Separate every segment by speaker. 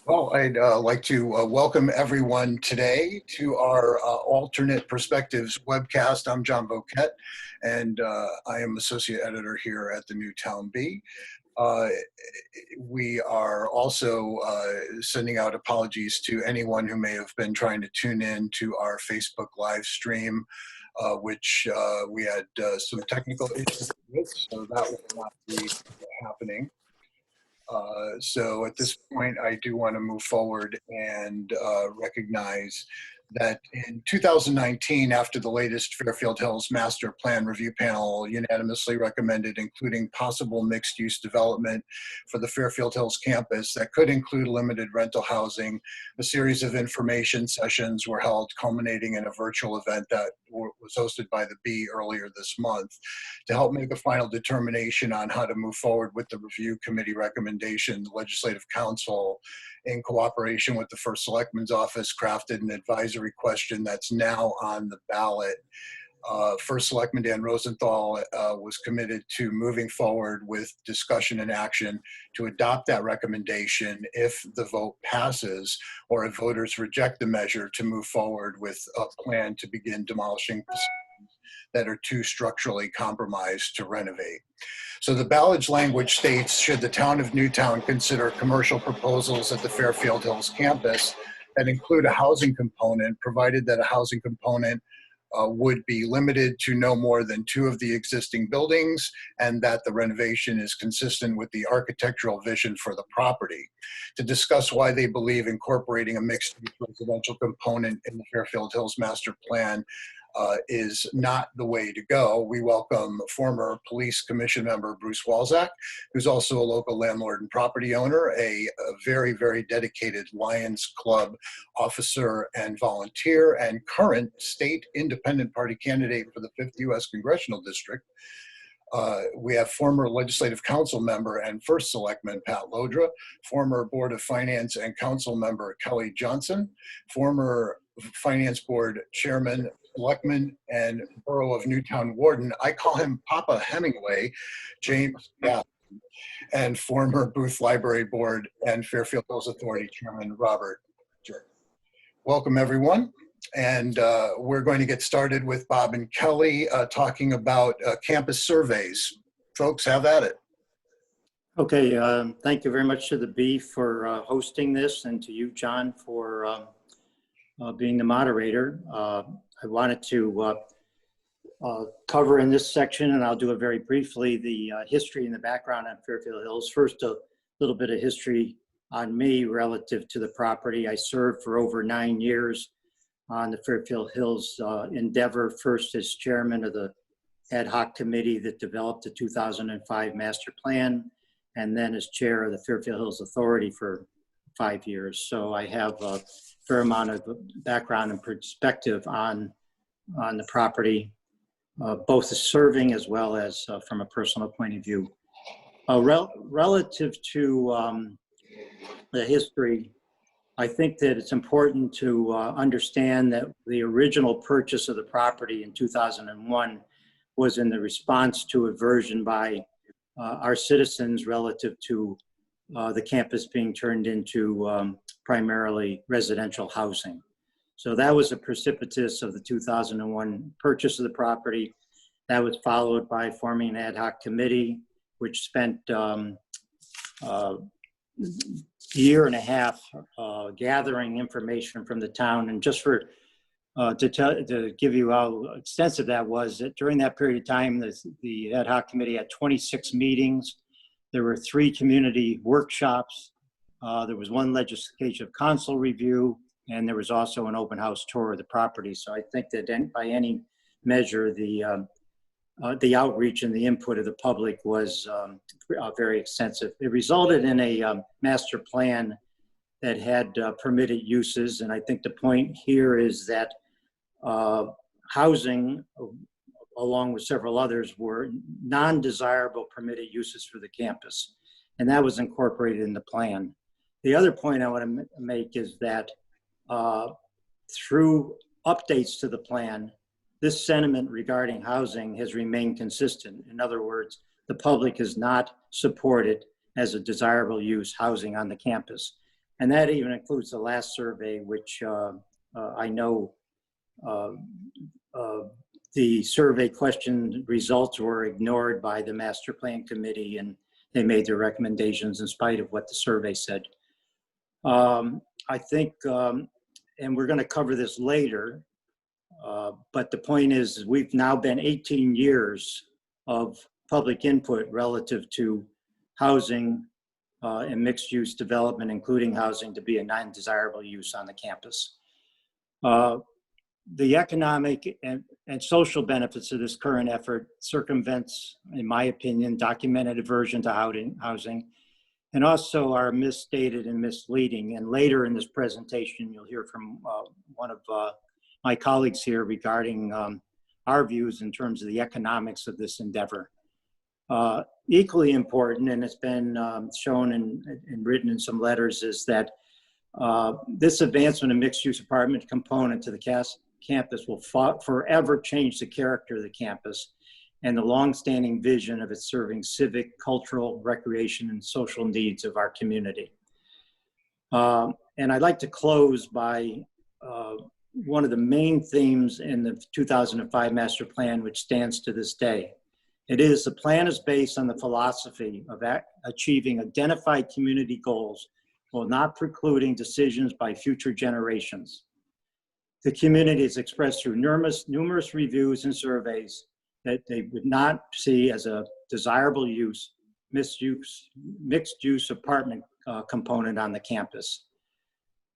Speaker 1: Well, I'd like to welcome everyone today to our Alternate Perspectives webcast. I'm John Voket, and I am Associate Editor here at the Newtown Bee. We are also sending out apologies to anyone who may have been trying to tune in to our Facebook live stream, which we had some technical issues with, so that will not be happening. So at this point, I do want to move forward and recognize that in 2019, after the latest Fairfield Hills Master Plan review panel unanimously recommended including possible mixed-use development for the Fairfield Hills campus that could include limited rental housing, a series of information sessions were held, culminating in a virtual event that was hosted by the Bee earlier this month to help make a final determination on how to move forward with the review committee recommendation. The Legislative Council, in cooperation with the First Selectman's office, crafted an advisory question that's now on the ballot. First Selectman Dan Rosenthal was committed to moving forward with discussion and action to adopt that recommendation if the vote passes, or if voters reject the measure, to move forward with a plan to begin demolishing facilities that are too structurally compromised to renovate. So the ballot's language states, should the town of Newtown consider commercial proposals at the Fairfield Hills campus that include a housing component, provided that a housing component would be limited to no more than 2 of the existing buildings, and that the renovation is consistent with the architectural vision for the property. To discuss why they believe incorporating a mixed-use residential component in the Fairfield Hills Master Plan is not the way to go, we welcome former Police Commission member Bruce Walczak, who's also a local landlord and property owner, a very, very dedicated Lions Club officer and volunteer, and current state independent party candidate for the 5th US Congressional District. We have former Legislative Council member and First Selectman Pat Llodra, former Board of Finance and Council member Kelley Johnson, former Finance Board Chairman, Selectman, and Borough of Newtown Warden, I call him Papa Hemingway, James Gaston, and former Booth Library Board and Fairfield Hills Authority Chairman Robert Jerk. Welcome, everyone. And we're going to get started with Bob and Kelley talking about campus surveys. Folks, have at it.
Speaker 2: Okay, thank you very much to the Bee for hosting this, and to you, John, for being the moderator. I wanted to cover in this section, and I'll do it very briefly, the history and the background on Fairfield Hills. First, a little bit of history on me relative to the property. I served for over 9 years on the Fairfield Hills endeavor, first as chairman of the ad hoc committee that developed the 2005 master plan, and then as chair of the Fairfield Hills Authority for 5 years. So I have a fair amount of background and perspective on the property, both as serving as well as from a personal point of view. Relative to the history, I think that it's important to understand that the original purchase of the property in 2001 was in the response to aversion by our citizens relative to the campus being turned into primarily residential housing. So that was a precipitous of the 2001 purchase of the property. That was followed by forming an ad hoc committee, which spent a year and a half gathering information from the town. And just for to give you how extensive that was, that during that period of time, the ad hoc committee had 26 meetings. There were 3 community workshops. There was 1 legislative council review, and there was also an open house tour of the property. So I think that by any measure, the outreach and the input of the public was very extensive. It resulted in a master plan that had permitted uses, and I think the point here is that housing, along with several others, were non-desirable permitted uses for the campus, and that was incorporated in the plan. The other point I want to make is that through updates to the plan, this sentiment regarding housing has remained consistent. In other words, the public has not supported as a desirable use housing on the campus. And that even includes the last survey, which I know the survey question results were ignored by the Master Plan Committee, and they made their recommendations in spite of what the survey said. I think, and we're going to cover this later, but the point is we've now been 18 years of public input relative to housing and mixed use development, including housing to be a non-desirable use on the campus. The economic and social benefits of this current effort circumvents, in my opinion, documented aversion to housing, and also are misstated and misleading. And later in this presentation, you'll hear from one of my colleagues here regarding our views in terms of the economics of this endeavor. Equally important, and it's been shown and written in some letters, is that this advancement of mixed-use apartment component to the campus will forever change the character of the campus and the long-standing vision of it serving civic, cultural, recreation, and social needs of our community. And I'd like to close by one of the main themes in the 2005 Master Plan, which stands to this day. It is, the plan is based on the philosophy of achieving identified community goals while not precluding decisions by future generations. The community has expressed through numerous reviews and surveys that they would not see as a desirable use, mixed use apartment component on the campus.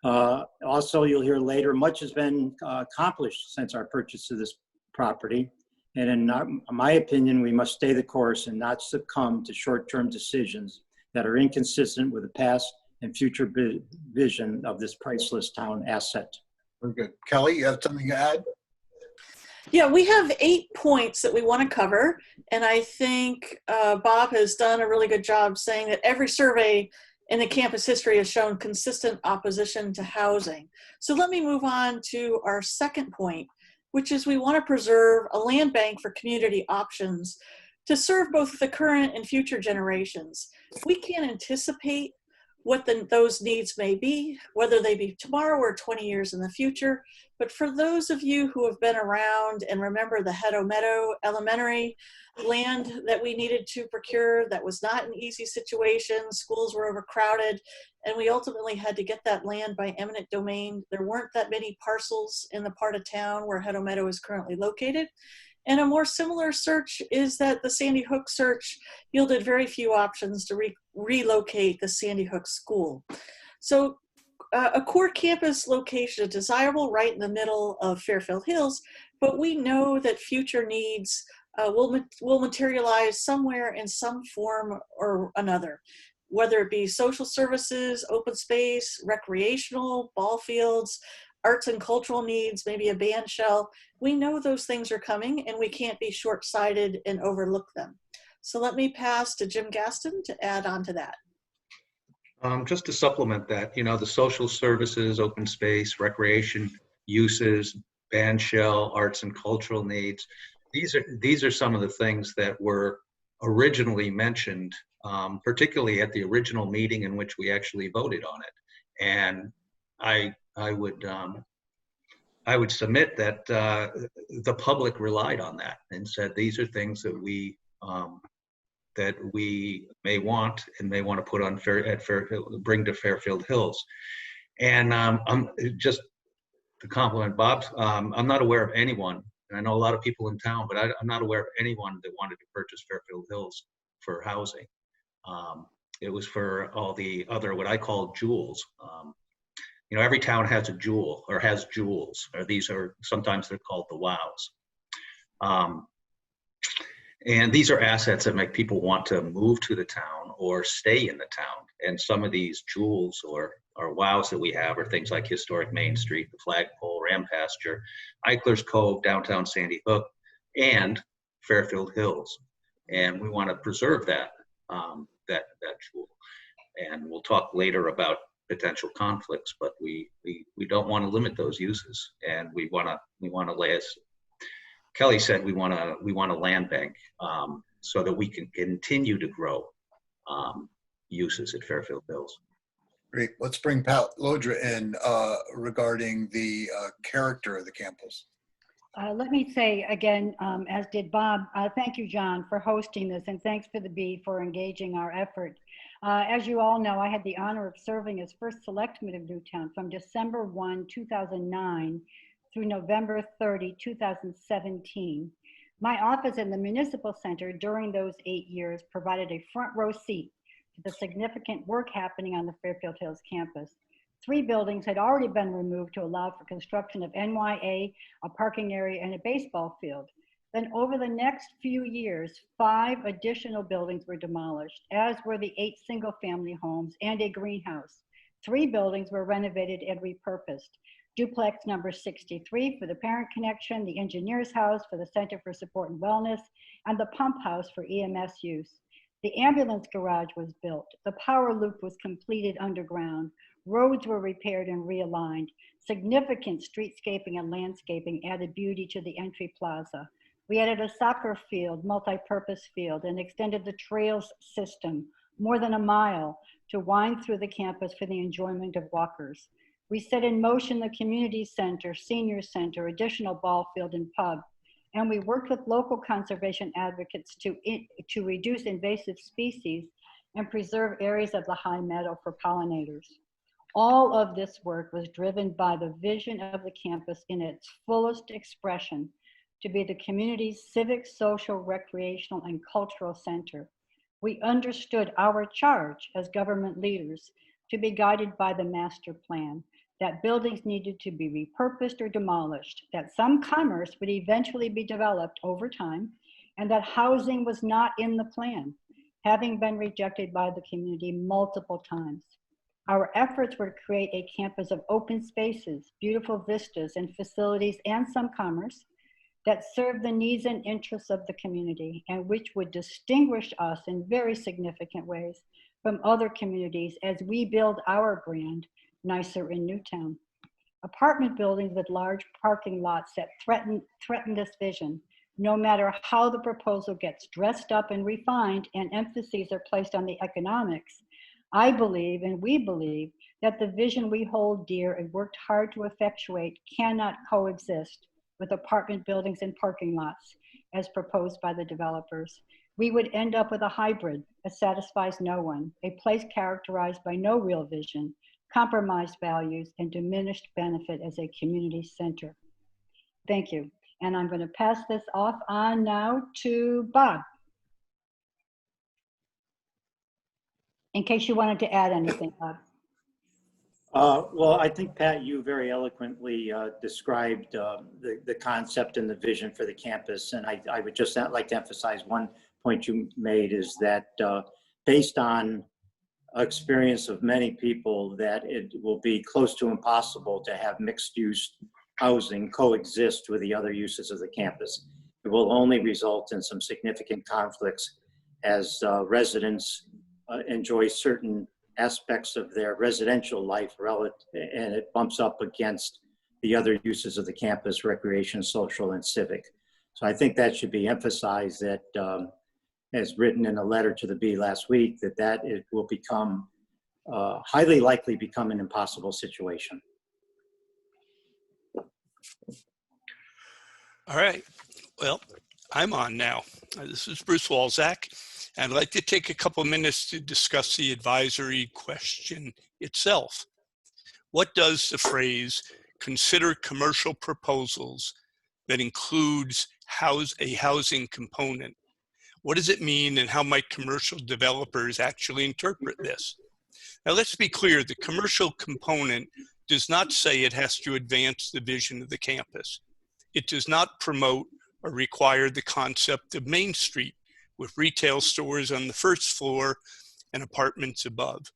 Speaker 2: Also, you'll hear later, much has been accomplished since our purchase of this property. And in my opinion, we must stay the course and not succumb to short-term decisions that are inconsistent with the past and future vision of this priceless town asset.
Speaker 1: Very good. Kelley, you have something to add?
Speaker 3: Yeah, we have 8 points that we want to cover. And I think Bob has done a really good job saying that every survey in the campus history has shown consistent opposition to housing. So let me move on to our second point, which is we want to preserve a land bank for community options to serve both the current and future generations. We can't anticipate what those needs may be, whether they be tomorrow or 20 years in the future. But for those of you who have been around and remember the Heddo Meadow Elementary land that we needed to procure, that was not an easy situation. Schools were overcrowded, and we ultimately had to get that land by eminent domain. There weren't that many parcels in the part of town where Heddo Meadow is currently located. And a more similar search is that the Sandy Hook search yielded very few options to relocate the Sandy Hook school. So a core campus location is desirable right in the middle of Fairfield Hills, but we know that future needs will materialize somewhere in some form or another, whether it be social services, open space, recreational, ball fields, arts and cultural needs, maybe a band shell. We know those things are coming and we can't be short-sighted and overlook them. So let me pass to Jim Gaston to add on to that.
Speaker 4: Just to supplement that, the social services, open space, recreation uses, band shell, arts and cultural needs, these are some of the things that were originally mentioned, particularly at the original meeting in which we actually voted on it. And I would submit that the public relied on that and said these are things that we may want and may want to put on bring to Fairfield Hills. And just to compliment Bob, I'm not aware of anyone, and I know a lot of people in town, but I'm not aware of anyone that wanted to purchase Fairfield Hills for housing. It was for all the other, what I call jewels. Every town has a jewel or has jewels, or these are, sometimes they're called the wows. And these are assets that make people want to move to the town or stay in the town. And some of these jewels or wows that we have are things like historic Main Street, the Flagpole, Ram Pasture, Eichler's Cove, downtown Sandy Hook, and Fairfield Hills. And we want to preserve that jewel. And we'll talk later about potential conflicts, but we don't want to limit those uses, and we want to lay, as Kelley said, we want a land bank so that we can continue to grow uses at Fairfield Hills.
Speaker 1: Great. Let's bring Pat Llodra in regarding the character of the campus.
Speaker 5: Let me say again, as did Bob, thank you, John, for hosting this, and thanks for the Bee for engaging our effort. As you all know, I had the honor of serving as First Selectman of Newtown from December 1, 2009 through November 30, 2017. My office in the Municipal Center during those 8 years provided a front row seat to the significant work happening on the Fairfield Hills campus. 3 buildings had already been removed to allow for construction of NYA, a parking area, and a baseball field. Then over the next few years, 5 additional buildings were demolished, as were the 8 single-family homes and a greenhouse. 3 buildings were renovated and repurposed. Duplex number 63 for the Parent Connection, the Engineer's House for the Center for Support and Wellness, and the Pump House for EMS use. The ambulance garage was built. The power loop was completed underground. Roads were repaired and realigned. Significant streetscaping and landscaping added beauty to the entry plaza. We added a soccer field, multi-purpose field, and extended the trails system more than a mile to wind through the campus for the enjoyment of walkers. We set in motion the community center, senior center, additional ball field and pub. And we worked with local conservation advocates to reduce invasive species and preserve areas of the high meadow for pollinators. All of this work was driven by the vision of the campus in its fullest expression to be the community's civic, social, recreational, and cultural center. We understood our charge as government leaders to be guided by the master plan, that buildings needed to be repurposed or demolished, that some commerce would eventually be developed over time, and that housing was not in the plan, having been rejected by the community multiple times. Our efforts were to create a campus of open spaces, beautiful vistas and facilities, and some commerce that served the needs and interests of the community, and which would distinguish us in very significant ways from other communities as we build our brand nicer in Newtown. Apartment buildings with large parking lots that threaten this vision. No matter how the proposal gets dressed up and refined and emphases are placed on the economics, I believe, and we believe, that the vision we hold dear and worked hard to effectuate cannot coexist with apartment buildings and parking lots as proposed by the developers. We would end up with a hybrid that satisfies no one, a place characterized by no real vision, compromised values, and diminished benefit as a community center. Thank you. And I'm going to pass this off on now to Bob, in case you wanted to add anything, Bob.
Speaker 2: Well, I think, Pat, you very eloquently described the concept and the vision for the campus. And I would just like to emphasize one point you made is that based on experience of many people, that it will be close to impossible to have mixed-use housing coexist with the other uses of the campus. It will only result in some significant conflicts as residents enjoy certain aspects of their residential life and it bumps up against the other uses of the campus, recreation, social, and civic. So I think that should be emphasized, that as written in a letter to the Bee last week, that it will become, highly likely become an impossible situation.
Speaker 6: All right, well, I'm on now. This is Bruce Walczak, and I'd like to take a couple minutes to discuss the advisory question itself. What does the phrase "consider commercial proposals" that includes a housing component, what does it mean, and how might commercial developers actually interpret this? Now, let's be clear, the commercial component does not say it has to advance the vision of the campus. It does not promote or require the concept of Main Street with retail stores on the first floor and apartments above.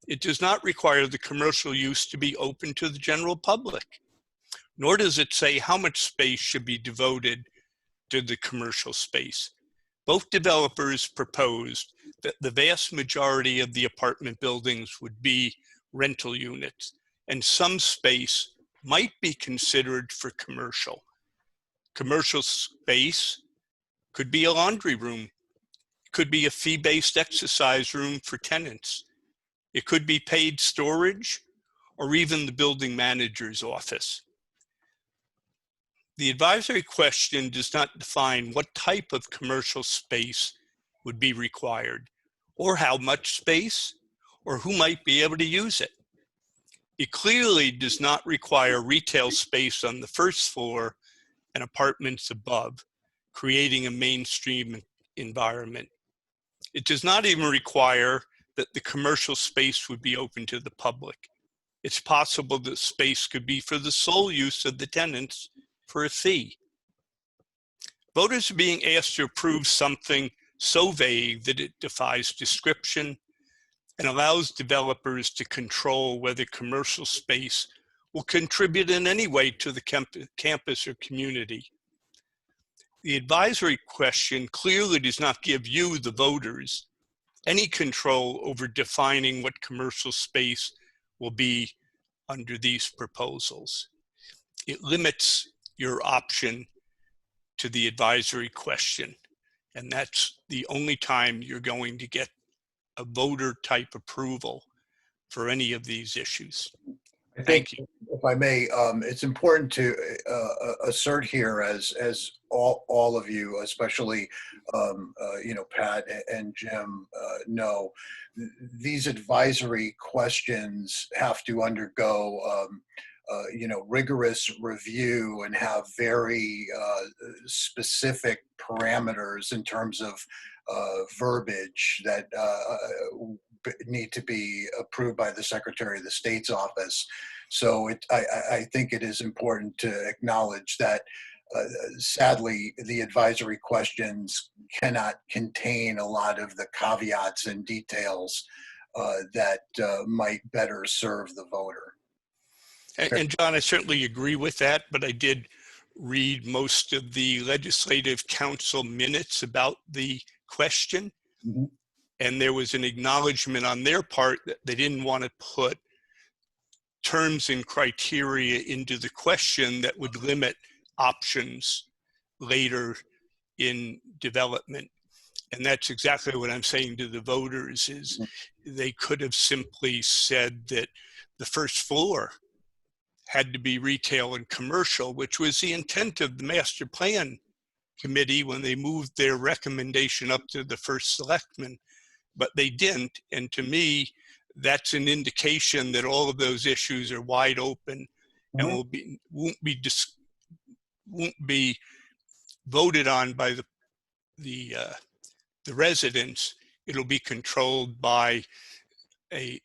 Speaker 6: It does not require the commercial use to be open to the general public, nor does it say how much space should be devoted to the commercial space. Both developers proposed that the vast majority of the apartment buildings would be rental units, and some space might be considered for commercial. Commercial space could be a laundry room, could be a fee-based exercise room for tenants. It could be paid storage or even the building manager's office. The advisory question does not define what type of commercial space would be required, or how much space, or who might be able to use it. It clearly does not require retail space on the first floor and apartments above, creating a mainstream environment. It does not even require that the commercial space would be open to the public. It's possible that space could be for the sole use of the tenants for a fee. Voters are being asked to approve something so vague that it defies description and allows developers to control whether commercial space will contribute in any way to the campus or community. The advisory question clearly does not give you, the voters, any control over defining what commercial space will be under these proposals. It limits your option to the advisory question, and that's the only time you're going to get a voter type approval for any of these issues. Thank you.
Speaker 1: If I may, it's important to assert here, as all of you, especially Pat and Jim know, these advisory questions have to undergo rigorous review and have very specific parameters in terms of verbiage that need to be approved by the Secretary of the State's office. So I think it is important to acknowledge that sadly, the advisory questions cannot contain a lot of the caveats and details that might better serve the voter.
Speaker 6: And John, I certainly agree with that, but I did read most of the Legislative Council minutes about the question.
Speaker 1: Mm-hmm.
Speaker 6: And there was an acknowledgement on their part that they didn't want to put terms and criteria into the question that would limit options later in development. And that's exactly what I'm saying to the voters is they could have simply said that the first floor had to be retail and commercial, which was the intent of the Master Plan Committee when they moved their recommendation up to the First Selectman, but they didn't. And to me, that's an indication that all of those issues are wide open and won't be voted on by the residents. It'll be controlled by a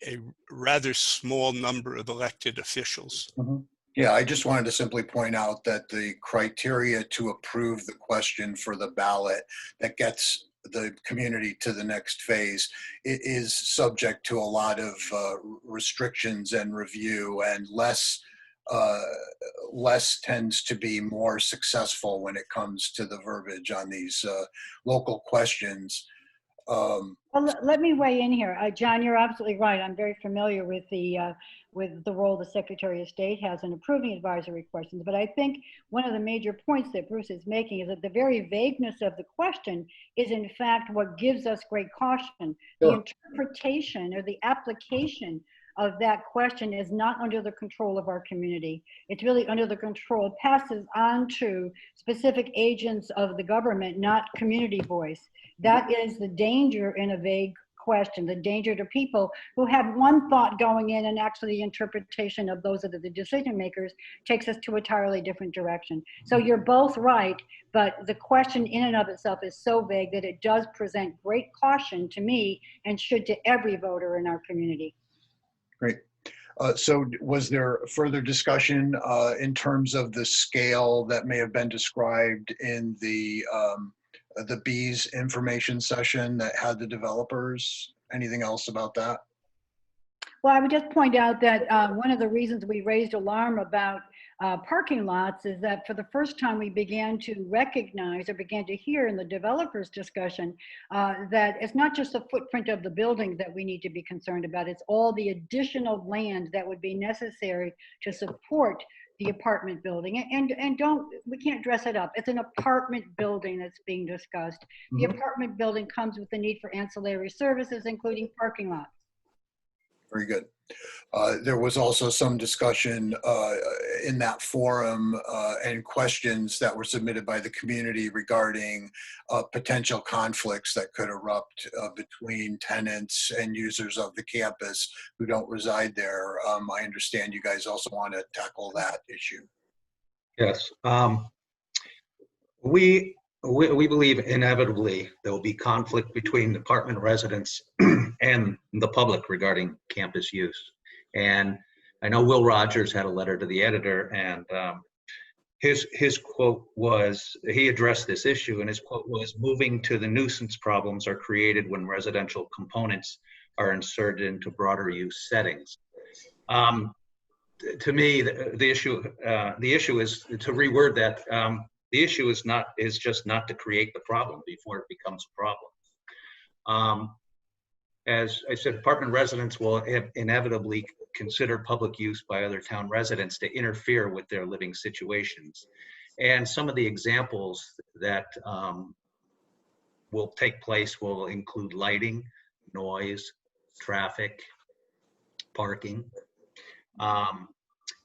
Speaker 6: rather small number of elected officials.
Speaker 1: Mm-hmm. Yeah, I just wanted to simply point out that the criteria to approve the question for the ballot that gets the community to the next phase, it is subject to a lot of restrictions and review, and less tends to be more successful when it comes to the verbiage on these local questions.
Speaker 5: Well, let me weigh in here. John, you're absolutely right. I'm very familiar with the role the Secretary of State has in approving advisory questions. But I think one of the major points that Bruce is making is that the very vagueness of the question is in fact what gives us great caution.
Speaker 1: Sure.
Speaker 5: The interpretation or the application of that question is not under the control of our community. It's really under the control, it passes on to specific agents of the government, not community voice. That is the danger in a vague question, the danger to people who had one thought going in, and actually the interpretation of those that are the decision makers takes us to a entirely different direction. So you're both right, but the question in and of itself is so vague that it does present great caution to me and should to every voter in our community.
Speaker 1: Great. So was there further discussion in terms of the scale that may have been described in the B's information session that had the developers? Anything else about that?
Speaker 5: Well, I would just point out that one of the reasons we raised alarm about parking lots is that for the first time we began to recognize or began to hear in the developers discussion that it's not just the footprint of the building that we need to be concerned about, it's all the additional land that would be necessary to support the apartment building. And we can't dress it up. It's an apartment building that's being discussed. The apartment building comes with the need for ancillary services, including parking lots.
Speaker 1: Very good. There was also some discussion in that forum and questions that were submitted by the community regarding potential conflicts that could erupt between tenants and users of the campus who don't reside there. I understand you guys also want to tackle that issue.
Speaker 4: Yes. We believe inevitably there will be conflict between apartment residents and the public regarding campus use. And I know Will Rogers had a letter to the editor, and his quote was, he addressed this issue, and his quote was, "Moving to the nuisance problems are created when residential components are inserted into broader use settings." To me, the issue is to reword that. The issue is just not to create the problem before it becomes a problem. As I said, apartment residents will inevitably consider public use by other town residents to interfere with their living situations. And some of the examples that will take place will include lighting, noise, traffic, parking.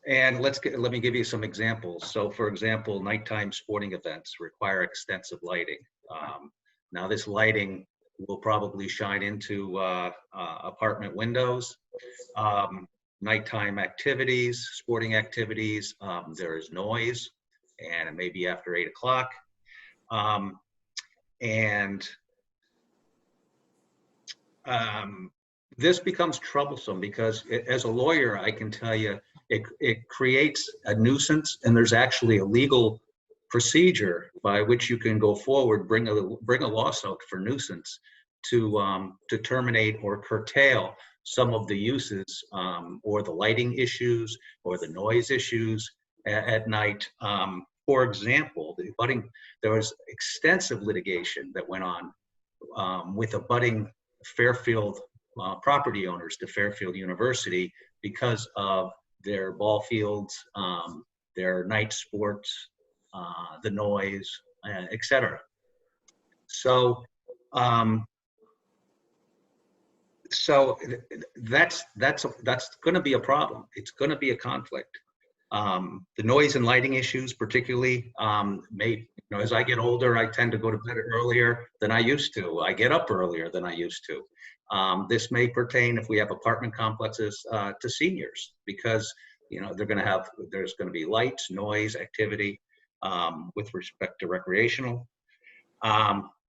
Speaker 4: And let me give you some examples. So for example, nighttime sporting events require extensive lighting. Now this lighting will probably shine into apartment windows. Nighttime activities, sporting activities, there is noise, and it may be after 8 o'clock. This becomes troublesome because as a lawyer, I can tell you, it creates a nuisance, and there's actually a legal procedure by which you can go forward, bring a lawsuit for nuisance to terminate or curtail some of the uses or the lighting issues or the noise issues at night. For example, there was extensive litigation that went on with abutting Fairfield property owners to Fairfield University because of their ball fields, their night sports, the noise, etc. So that's going to be a problem. It's going to be a conflict. The noise and lighting issues, particularly, as I get older, I tend to go to bed earlier than I used to. I get up earlier than I used to. This may pertain, if we have apartment complexes, to seniors, because there's going to be lights, noise, activity with respect to recreational.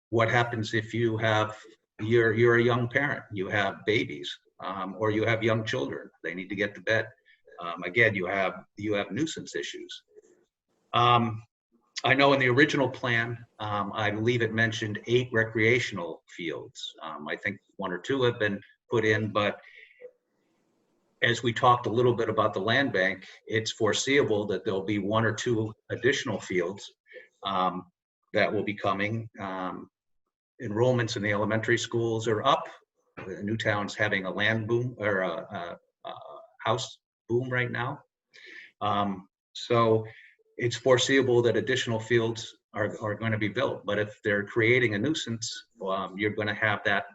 Speaker 4: What happens if you're a young parent, you have babies, or you have young children, they need to get to bed. Again, you have nuisance issues. I know in the original plan, I believe it mentioned 8 recreational fields. I think 1 or 2 have been put in, but as we talked a little bit about the land bank, it's foreseeable that there'll be 1 or 2 additional fields that will be coming. Enrollments in the elementary schools are up. Newtown's having a land boom, or a house boom right now. So it's foreseeable that additional fields are going to be built. But if they're creating a nuisance, you're going to have that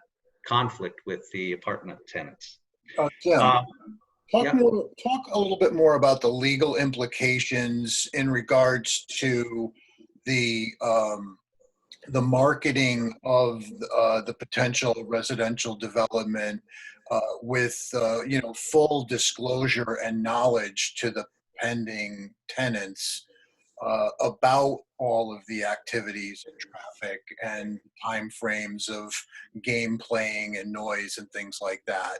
Speaker 4: conflict with the apartment tenants.
Speaker 1: Tim,
Speaker 4: Yeah.
Speaker 1: talk a little bit more about the legal implications in regards to the marketing of the potential residential development with full disclosure and knowledge to the pending tenants about all of the activities and traffic and timeframes of game playing and noise and things like that.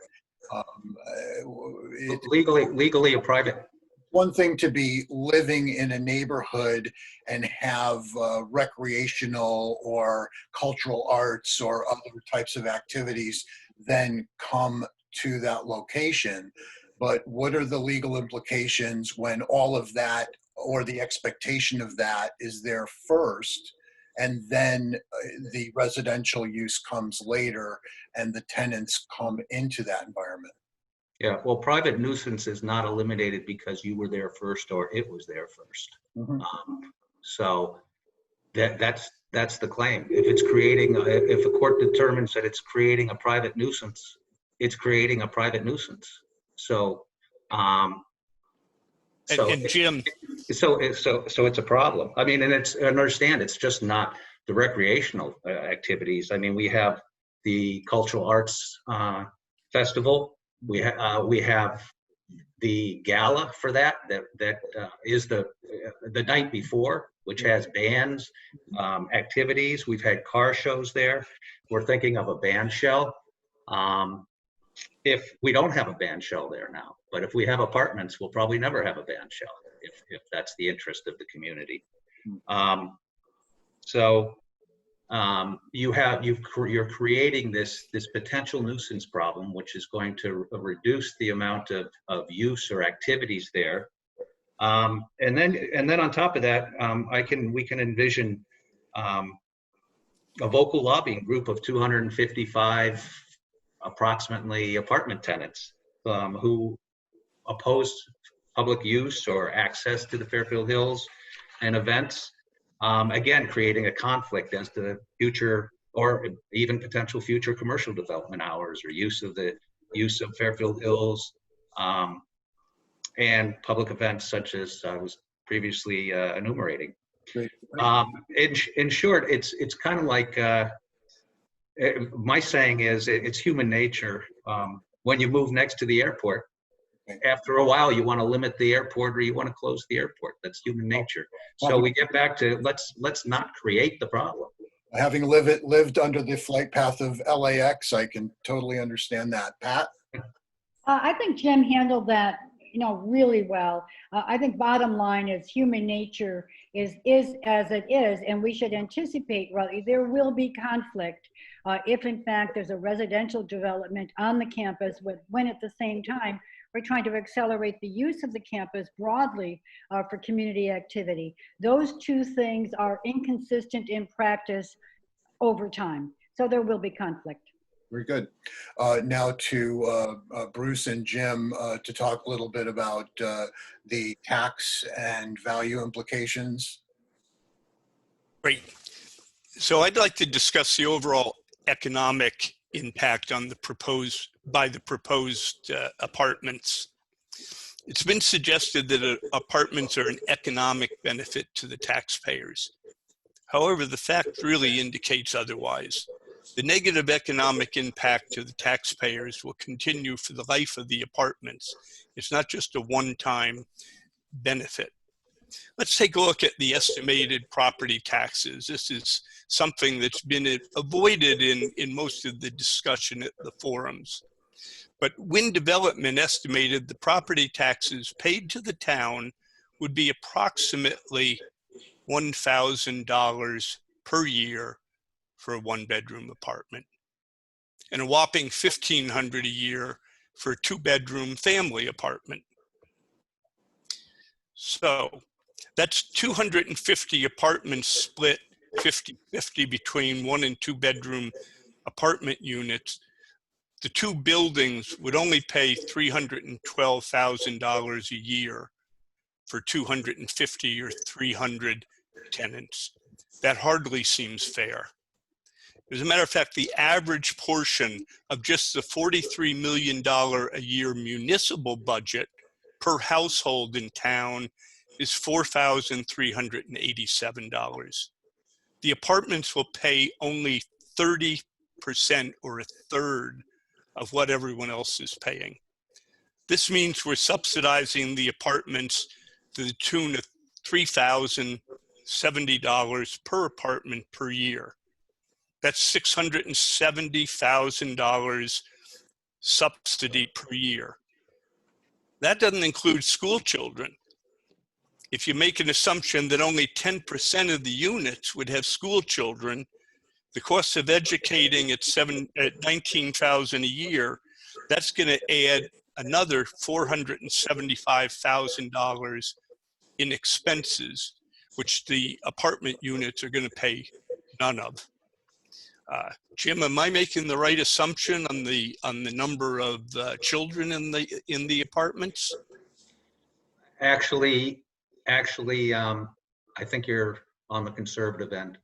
Speaker 4: Legally a private.
Speaker 1: One thing to be living in a neighborhood and have recreational or cultural arts or other types of activities then come to that location. But what are the legal implications when all of that, or the expectation of that, is there first, and then the residential use comes later and the tenants come into that environment?
Speaker 4: Yeah, well, private nuisance is not eliminated because you were there first or it was there first.
Speaker 1: Mm-hmm.
Speaker 4: So that's the claim. If it's creating, if a court determines that it's creating a private nuisance, it's creating a private nuisance. So,
Speaker 6: And Jim,
Speaker 4: so it's a problem. I mean, and I understand it's just not the recreational activities. I mean, we have the cultural arts festival. We have the gala for that is the night before, which has bands, activities. We've had car shows there. We're thinking of a band shell. If we don't have a band shell there now, but if we have apartments, we'll probably never have a band shell if that's the interest of the community. You're creating this potential nuisance problem, which is going to reduce the amount of use or activities there. And then on top of that, we can envision a vocal lobbying group of 255 approximately apartment tenants who oppose public use or access to the Fairfield Hills and events. Again, creating a conflict as to future or even potential future commercial development hours or use of Fairfield Hills and public events such as I was previously enumerating.
Speaker 1: Great.
Speaker 4: In short, it's kind of like my saying is it's human nature. When you move next to the airport, after a while you want to limit the airport or you want to close the airport. That's human nature. So we get back to let's not create the problem.
Speaker 1: Having lived under the flight path of LAX, I can totally understand that. Pat?
Speaker 5: I think Jim handled that, really well. I think bottom line is human nature is as it is, and we should anticipate, there will be conflict if in fact there's a residential development on the campus when at the same time we're trying to accelerate the use of the campus broadly for community activity. Those two things are inconsistent in practice over time. So there will be conflict.
Speaker 1: Very good. Now to Bruce and Jim to talk a little bit about the tax and value implications.
Speaker 6: great. So I'd like to discuss the overall economic impact on the proposed apartments. It's been suggested that apartments are an economic benefit to the taxpayers. However, the fact really indicates otherwise. The negative economic impact to the taxpayers will continue for the life of the apartments. It's not just a one-time benefit. Let's take a look at the estimated property taxes. This is something that's been avoided in most of the discussion at the forums. But Wind Development estimated the property taxes paid to the town would be approximately $1,000 per year for a one-bedroom apartment, and a whopping $1,500 a year for a two-bedroom family apartment. So that's 250 apartments split 50-50 between one and two bedroom apartment units. The two buildings would only pay $312,000 a year for 250 or 300 tenants. That hardly seems fair. As a matter of fact, the average portion of just the $43 million a year municipal budget per household in town is $4,387. The apartments will pay only 30% or a third of what everyone else is paying. This means we're subsidizing the apartments to the tune of $3,070 per apartment per year. That's $670,000 subsidy per year. That doesn't include school children. If you make an assumption that only 10% of the units would have school children, the cost of educating at $19,000 a year, that's going to add another $475,000 in expenses, which the apartment units are going to pay none of. Jim, am I making the right assumption on the number of children in the apartments?
Speaker 4: Actually, I think you're on the conservative end.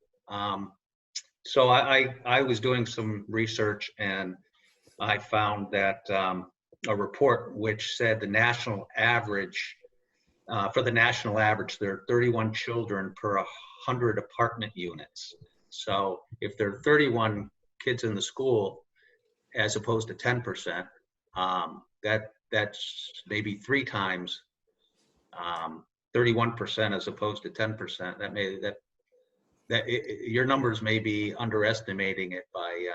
Speaker 4: So I was doing some research, and I found that a report which said the national average, for the national average, there are 31 children per 100 apartment units. So if there are 31 kids in the school, as opposed to 10%, that's maybe 3 times 31% as opposed to 10%. Your numbers may be underestimating it by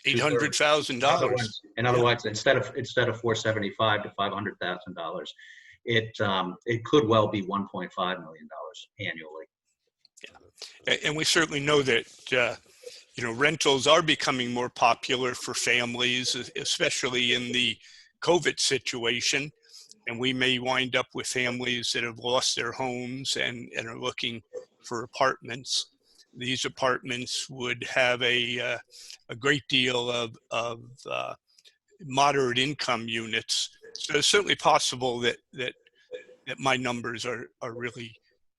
Speaker 6: $800,000.
Speaker 4: In other words, instead of $475 to $500,000, it could well be $1.5 million annually.
Speaker 6: And we certainly know that rentals are becoming more popular for families, especially in the COVID situation. And we may wind up with families that have lost their homes and are looking for apartments. These apartments would have a great deal of moderate income units. So it's certainly possible that my numbers are really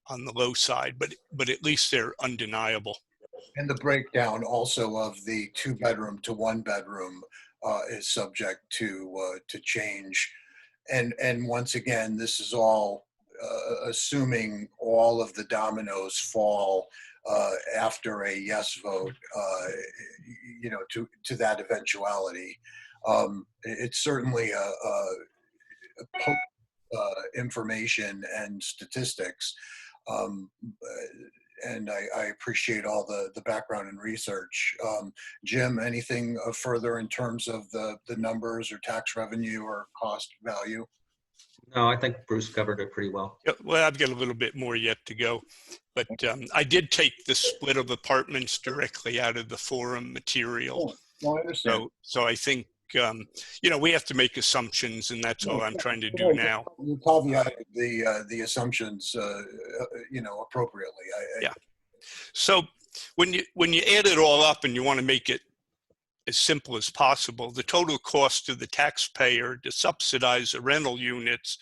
Speaker 6: on the low side, but at least they're undeniable.
Speaker 1: And the breakdown also of the 2-bedroom to 1-bedroom is subject to change. And once again, this is all assuming all of the dominoes fall after a yes vote, to that eventuality. It's certainly information and statistics. And I appreciate all the background and research. Jim, anything further in terms of the numbers or tax revenue or cost value?
Speaker 4: No, I think Bruce covered it pretty well.
Speaker 6: Well, I've got a little bit more yet to go, but I did take the split of apartments directly out of the forum material.
Speaker 1: No, I understand.
Speaker 6: So I think, we have to make assumptions, and that's all I'm trying to do now.
Speaker 1: You caveated the assumptions, appropriately.
Speaker 6: Yeah. So when you add it all up and you want to make it as simple as possible, the total cost to the taxpayer to subsidize the rental units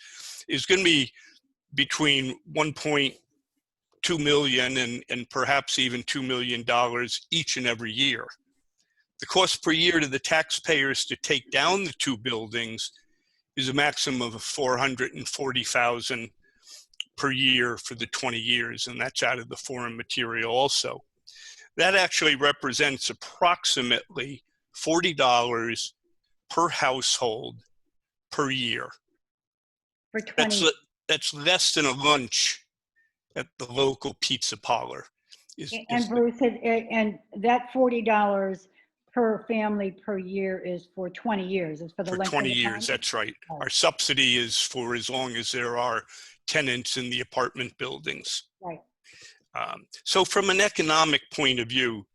Speaker 6: is going to be between $1.2 million and perhaps even $2 million each and every year. The cost per year to the taxpayers to take down the 2 buildings is a maximum of $440,000 per year for the 20 years, and that's out of the forum material also. That actually represents approximately $40 per household per year.
Speaker 5: For 20.
Speaker 6: That's less than a lunch at the local pizza parlor.
Speaker 5: And Bruce, and that $40 per family per year is for 20 years. It's for the length
Speaker 6: 20
Speaker 5: of the
Speaker 6: years,
Speaker 5: time?
Speaker 6: that's right.
Speaker 5: Oh.
Speaker 6: Our subsidy is for as long as there are tenants in the apartment buildings.
Speaker 5: Right.
Speaker 6: So from an economic point of view,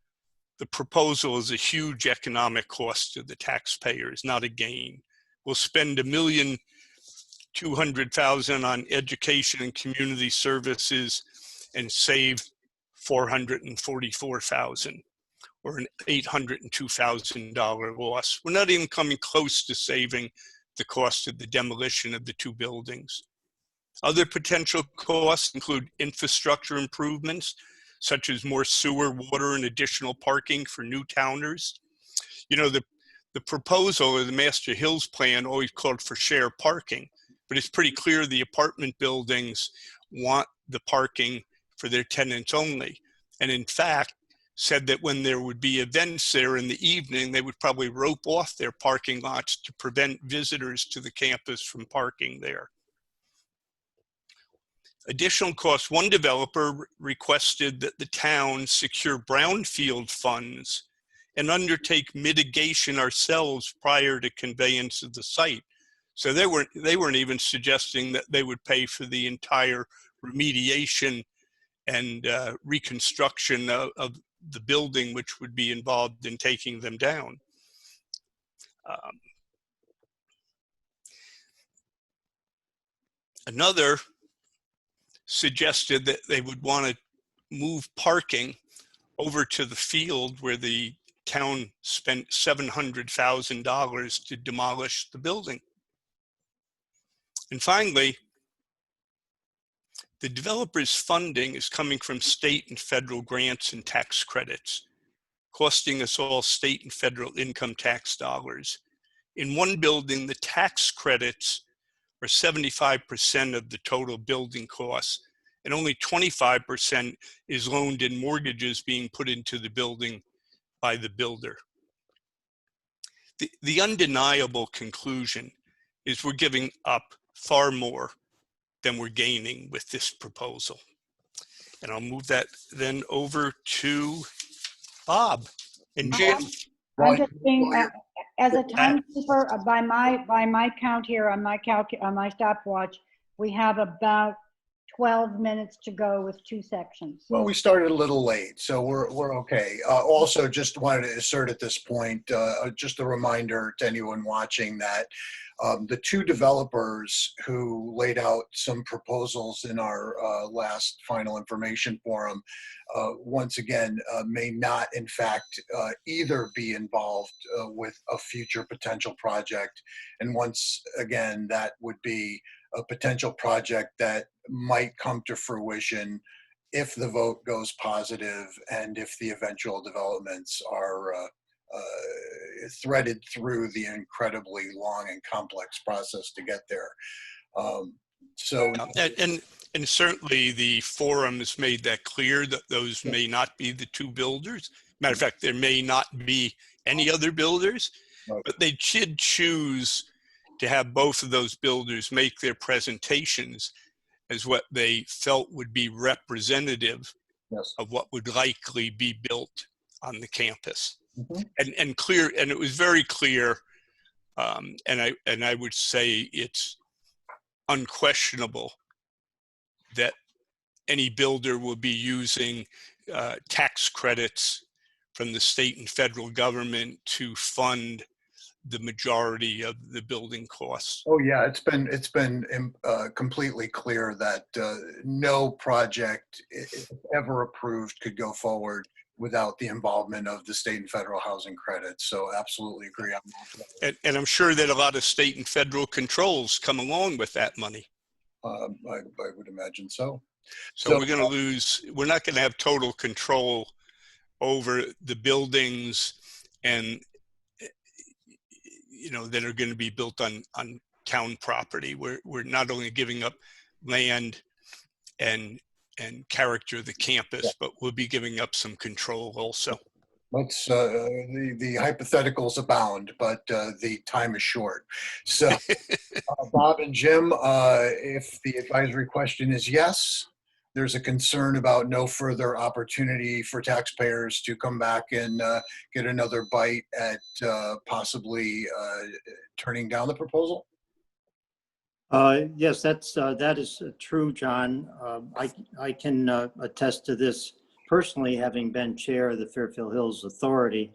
Speaker 6: the proposal is a huge economic cost to the taxpayers, not a gain. We'll spend $1,200,000 on education and community services and save $444,000, or an $802,000 loss. We're not even coming close to saving the cost of the demolition of the 2 buildings. Other potential costs include infrastructure improvements, such as more sewer, water, and additional parking for Newtowners. The proposal of the Master Hills Plan always called for shared parking, but it's pretty clear the apartment buildings want the parking for their tenants only. And in fact, said that when there would be events there in the evening, they would probably rope off their parking lots to prevent visitors to the campus from parking there. Additional costs, one developer requested that the town secure brownfield funds and undertake mitigation ourselves prior to conveyance of the site. So they weren't even suggesting that they would pay for the entire remediation and reconstruction of the building, which would be involved in taking them down. Another suggested that they would want to move parking over to the field where the town spent $700,000 to demolish the building. And finally, the developer's funding is coming from state and federal grants and tax credits. costing us all state and federal income tax dollars. In one building, the tax credits are 75% of the total building costs, and only 25% is loaned in mortgages being put into the building by the builder. The undeniable conclusion is we're giving up far more than we're gaining with this proposal. And I'll move that then over to Bob and Jim.
Speaker 5: I'm just being, as a timekeeper, by my count here on my stopwatch, we have about 12 minutes to go with 2 sections.
Speaker 1: Well, we started a little late, so we're okay. Also, just wanted to assert at this point, just a reminder to anyone watching that the 2 developers who laid out some proposals in our last final information forum, once again, may not, in fact, either be involved with a future potential project. And once again, that would be a potential project that might come to fruition if the vote goes positive and if the eventual developments are threaded through the incredibly long and complex process to get there.
Speaker 6: And certainly the forum has made that clear that those may not be the 2 builders. Matter of fact, there may not be any other builders, but they should choose to have both of those builders make their presentations as what they felt would be representative of what would likely be built on the campus. And clear, and it was very clear, and I would say it's unquestionable that any builder will be using tax credits from the state and federal government to fund the majority of the building costs.
Speaker 1: Oh yeah, it's been completely clear that no project, if ever approved, could go forward without the involvement of the state and federal housing credits. So absolutely agree on that.
Speaker 6: And I'm sure that a lot of state and federal controls come along with that money.
Speaker 1: I would imagine so.
Speaker 6: So we're going to lose, we're not going to have total control over the buildings and, you know, that are going to be built on town property. We're not only giving up land and character of the campus, but we'll be giving up some control also.
Speaker 1: Let's the hypotheticals abound, but the time is short. So Bob and Jim, if the advisory question is yes, there's a concern about no further opportunity for taxpayers to come back and get another bite at possibly turning down the proposal.
Speaker 2: Yes, that is true, John. I can attest to this personally, having been chair of the Fairfield Hills Authority,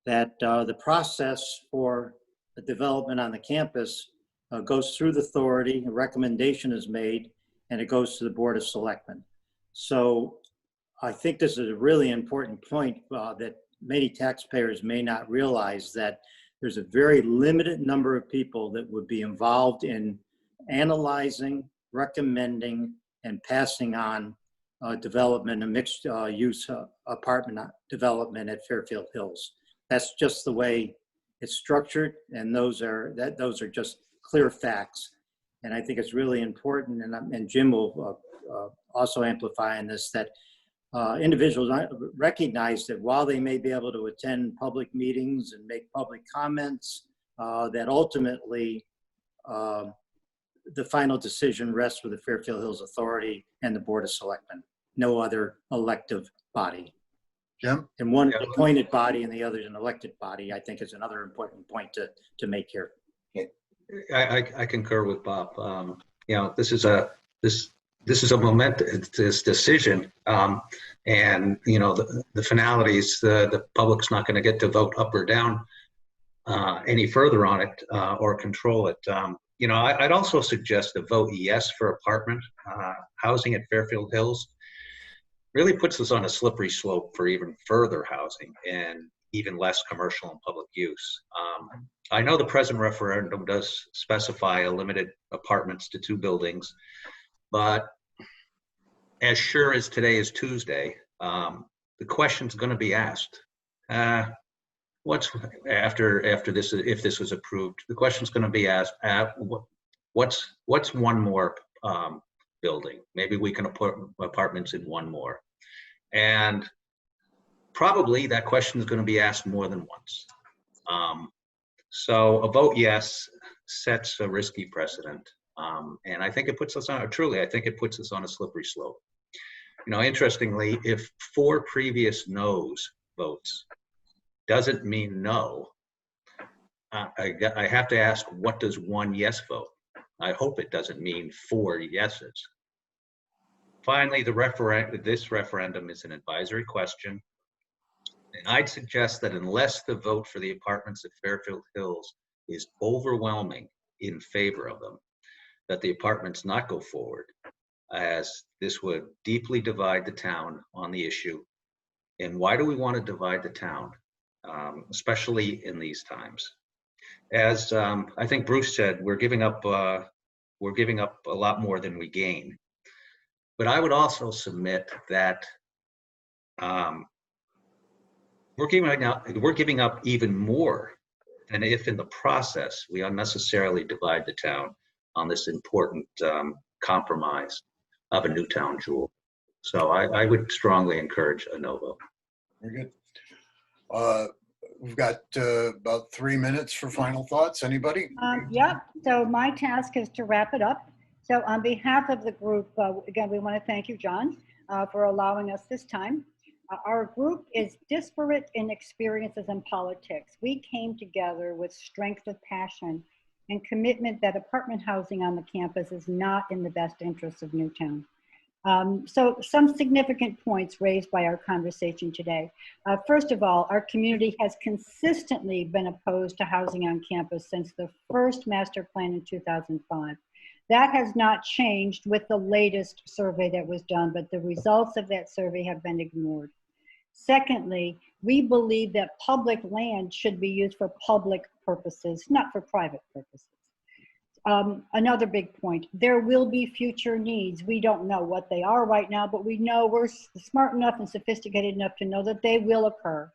Speaker 2: that the process for the development on the campus goes through the authority, a recommendation is made, and it goes to the Board of Selectmen. So I think this is a really important point that many taxpayers may not realize, that there's a very limited number of people that would be involved in analyzing, recommending, and passing on development, a mixed use apartment development at Fairfield Hills. That's just the way it's structured, and those are just clear facts. And I think it's really important, and Jim will also amplify on this, that individuals recognize that while they may be able to attend public meetings and make public comments, that ultimately the final decision rests with the Fairfield Hills Authority and the Board of Selectmen, no other elective body.
Speaker 1: Jim?
Speaker 2: And one appointed body and the other is an elected body, I think is another important point to make here.
Speaker 4: I concur with Bob. You know, this is a momentous decision, and you know the finalities. The public's not going to get to vote up or down any further on it or control it. You know, I'd also suggest a vote yes for apartment housing at Fairfield Hills. Really puts us on a slippery slope for even further housing and even less commercial and public use. I know the present referendum does specify a limited apartments to 2 buildings, but as sure as today is Tuesday, the question's going to be asked. what's after this, if this was approved, the question's going to be asked, what's one more building? Maybe we can put apartments in one more. And probably that question is going to be asked more than once. So a vote yes sets a risky precedent. And I think it puts us on, I think it puts us on a slippery slope. You know, interestingly, if 4 previous no's votes doesn't mean no, I have to ask, what does 1 yes vote? I hope it doesn't mean 4 yeses. Finally, this referendum is an advisory question. And I'd suggest that unless the vote for the apartments at Fairfield Hills is overwhelming in favor of them, that the apartments not go forward, as this would deeply divide the town on the issue. And why do we want to divide the town, especially in these times? As I think Bruce said, we're giving up a lot more than we gain. But I would also submit that we're giving up even more than if in the process we unnecessarily divide the town on this important compromise of a Newtown jewel. So I would strongly encourage a no vote.
Speaker 1: Very good. We've got about 3 minutes for final thoughts. Anybody?
Speaker 5: Yep. So my task is to wrap it up. So on behalf of the group, again, we want to thank you, John, for allowing us this time. Our group is disparate in experiences in politics. We came together with strength of passion and commitment that apartment housing on the campus is not in the best interests of Newtown. So some significant points raised by our conversation today. First of all, our community has consistently been opposed to housing on campus since the first master plan in 2005. That has not changed with the latest survey that was done, but the results of that survey have been ignored. Secondly, we believe that public land should be used for public purposes, not for private purposes. Another big point, there will be future needs. We don't know what they are right now, but we know we're smart enough and sophisticated enough to know that they will occur.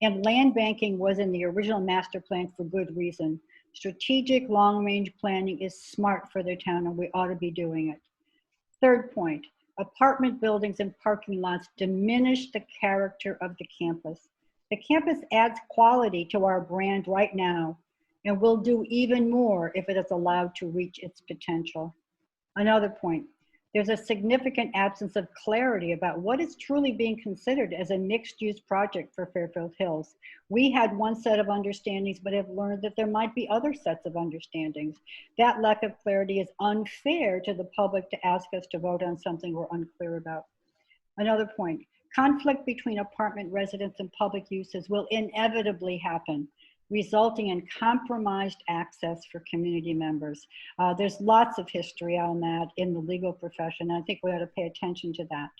Speaker 5: And land banking was in the original master plan for good reason. Strategic long-range planning is smart for the town, and we ought to be doing it. Third point, apartment buildings and parking lots diminish the character of the campus. The campus adds quality to our brand right now, and will do even more if it is allowed to reach its potential. Another point, there's a significant absence of clarity about what is truly being considered as a mixed-use project for Fairfield Hills. We had one set of understandings, but have learned that there might be other sets of understandings. That lack of clarity is unfair to the public to ask us to vote on something we're unclear about. Another point, conflict between apartment residents and public uses will inevitably happen, resulting in compromised access for community members. There's lots of history on that in the legal profession. I think we ought to pay attention to that.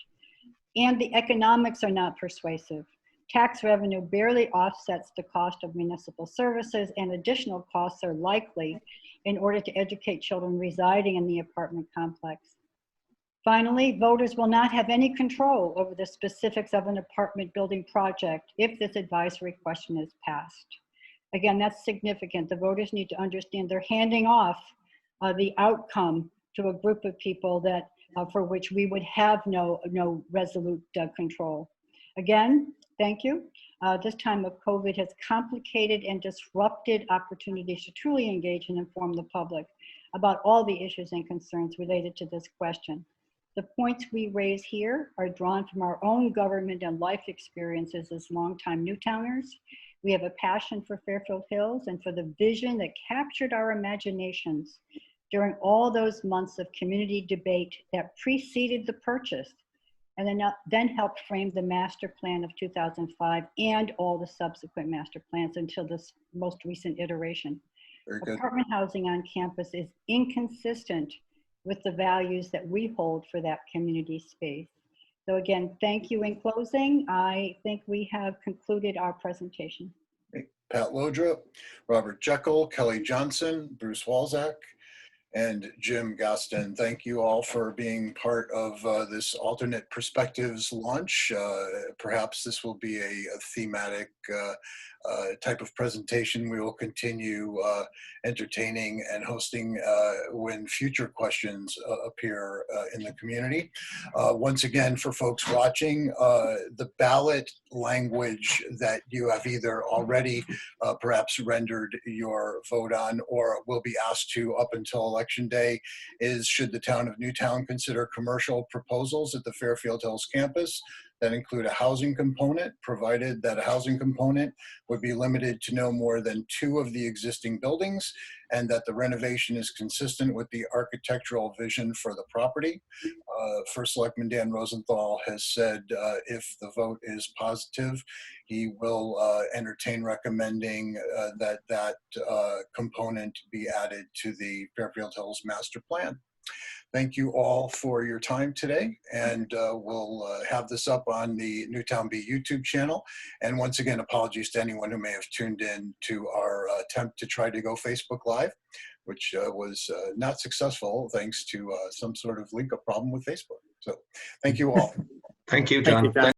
Speaker 5: And the economics are not persuasive. Tax revenue barely offsets the cost of municipal services, and additional costs are likely in order to educate children residing in the apartment complex. Finally, voters will not have any control over the specifics of an apartment building project if this advisory question is passed. Again, that's significant. The voters need to understand they're handing off the outcome to a group of people that for which we would have no resolute control. Again, thank you. This time of COVID has complicated and disrupted opportunities to truly engage and inform the public about all the issues and concerns related to this question. The points we raise here are drawn from our own government and life experiences as longtime Newtowners. We have a passion for Fairfield Hills and for the vision that captured our imaginations during all those months of community debate that preceded the purchase, and then helped frame the master plan of 2005 and all the subsequent master plans until this most recent iteration.
Speaker 1: Very good.
Speaker 5: Apartment housing on campus is inconsistent with the values that we hold for that community space. So again, thank you. In closing, I think we have concluded our presentation.
Speaker 1: Pat Llodra, Robert Geckle, Kelley Johnson, Bruce Walczak, And Jim, Gaston, thank you all for being part of this alternate perspectives launch. Perhaps this will be a thematic type of presentation we will continue entertaining and hosting when future questions appear in the community. Once again, for folks watching, the ballot language that you have either already perhaps rendered your vote on or will be asked to up until Election Day is, should the town of Newtown consider commercial proposals at the Fairfield Hills campus that include a housing component, provided that a housing component would be limited to no more than 2 of the existing buildings, and that the renovation is consistent with the architectural vision for the property. First Selectman Dan Rosenthal has said if the vote is positive, he will entertain recommending that component be added to the Fairfield Hills Master Plan. Thank you all for your time today, and we'll have this up on the Newtown Bee YouTube channel. And once again, apologies to anyone who may have tuned in to our attempt to try to go Facebook Live, which was not successful thanks to some sort of link-up problem with Facebook. So thank you all.
Speaker 4: Thank you,
Speaker 2: Thank
Speaker 4: John.
Speaker 2: you, John.